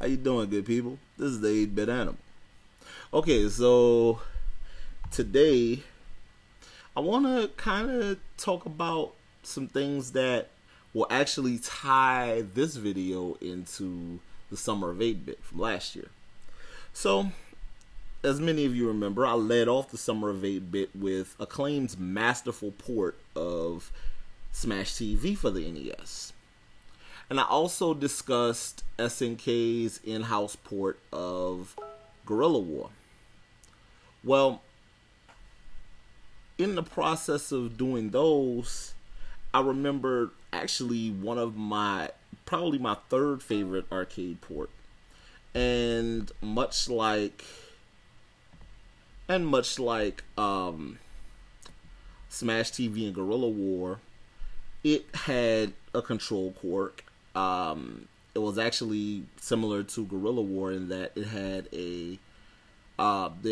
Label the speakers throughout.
Speaker 1: How you doing, good people? This is the 8-Bit Animal. Okay, so today I want to kind of talk about some things that will actually tie this video into the summer of 8-Bit from last year. So, as many of you remember, I led off the summer of 8-Bit with Acclaim's masterful port of Smash TV for the NES. And I also discussed SNK's in-house port of Guerrilla War. Well, in the process of doing those, I remembered actually one of probably my third favorite arcade port. And much like Smash TV and Guerrilla War, it had a control quirk. It was actually similar to Guerrilla War in that it had the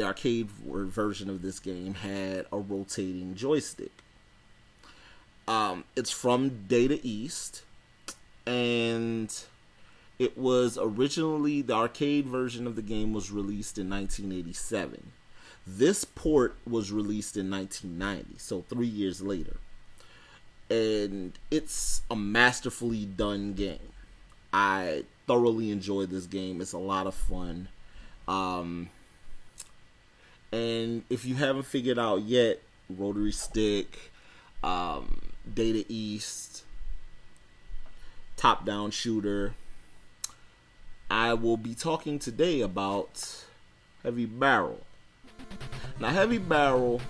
Speaker 1: arcade version of this game had a rotating joystick. It's from Data East, and it was originally, the arcade version of the game was released in 1987. This port was released in 1990, so 3 years later. And it's a masterfully done game. I thoroughly enjoy this game. It's a lot of fun. And if you haven't figured out yet, Rotary Stick, Data East, top-down shooter, I will be talking today about Heavy Barrel. Now, Heavy Barrel,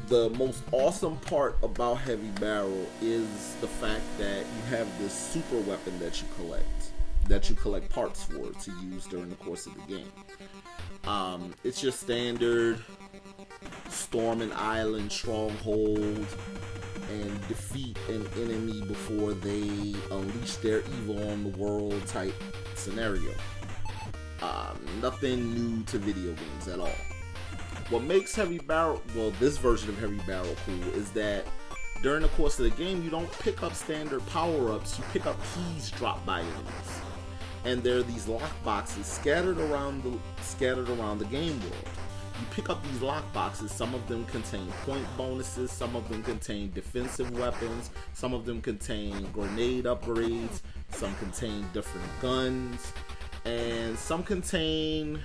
Speaker 1: the most awesome part about Heavy Barrel is the fact that you have this super weapon that you collect parts for to use during the course of the game. It's your standard storm an island stronghold and defeat an enemy before they unleash their evil on the world type scenario. Nothing new to video games at all. What makes Heavy Barrel, well, this version of Heavy Barrel cool is that during the course of the game, you don't pick up standard power-ups, you pick up keys dropped by enemies. And there are these lock boxes scattered around the game world. You pick up these lock boxes, some of them contain point bonuses, some of them contain defensive weapons, some of them contain grenade upgrades, some contain different guns, and some contain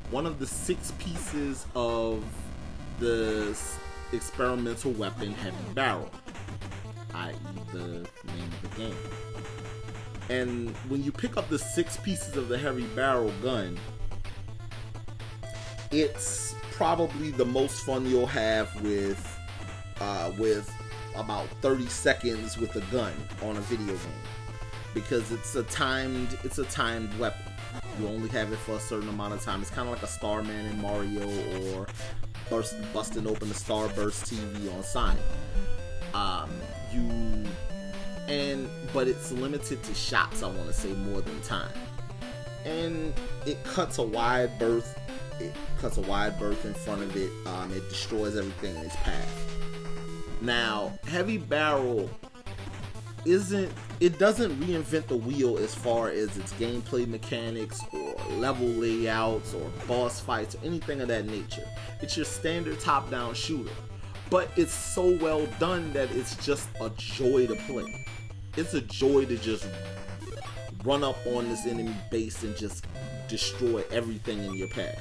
Speaker 1: one of the 6 pieces of the experimental weapon Heavy Barrel, i.e. the name of the game. And when you pick up the 6 pieces of the Heavy Barrel gun, it's probably the most fun you'll have with about 30 seconds with a gun on a video game, because it's a timed weapon. You only have it for a certain amount of time. It's kind of like a Starman in Mario, or busting open the Starburst TV on Sonic. But it's limited to shots, I want to say, more than time. And it cuts a wide berth. It cuts a wide berth in front of it. It destroys everything in its path. Now, Heavy Barrel doesn't reinvent the wheel as far as its gameplay mechanics or level layouts or boss fights or anything of that nature. It's your standard top-down shooter, but it's so well done that it's just a joy to play. It's a joy to just run up on this enemy base and just destroy everything in your path.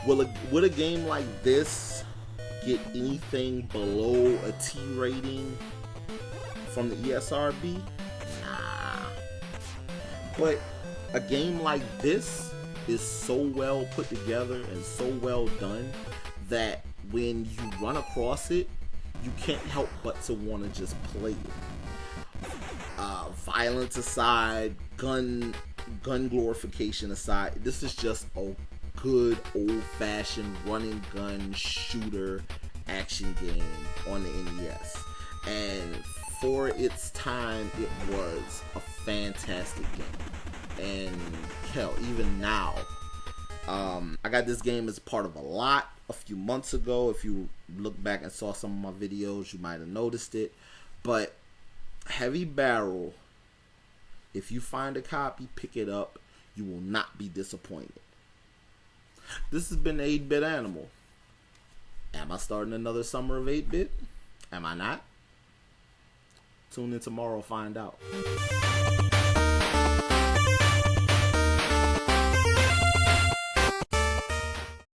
Speaker 1: Would a game like this get anything below a T rating from the ESRB? Nah. But a game like this is so well put together and so well done that when you run across it, you can't help but to want to just play it. Violence aside, gun glorification aside, this is just a good old-fashioned running gun shooter action game on the NES. And for its time, it was a fantastic game. And hell, even now, I got this game as part of a lot a few months ago. If you look back and saw some of my videos, you might have noticed it. But Heavy Barrel If you find a copy, pick it up. You will not be disappointed. This has been 8-Bit Animal. Am I starting another summer of 8-Bit? Am I not? Tune in tomorrow, find out.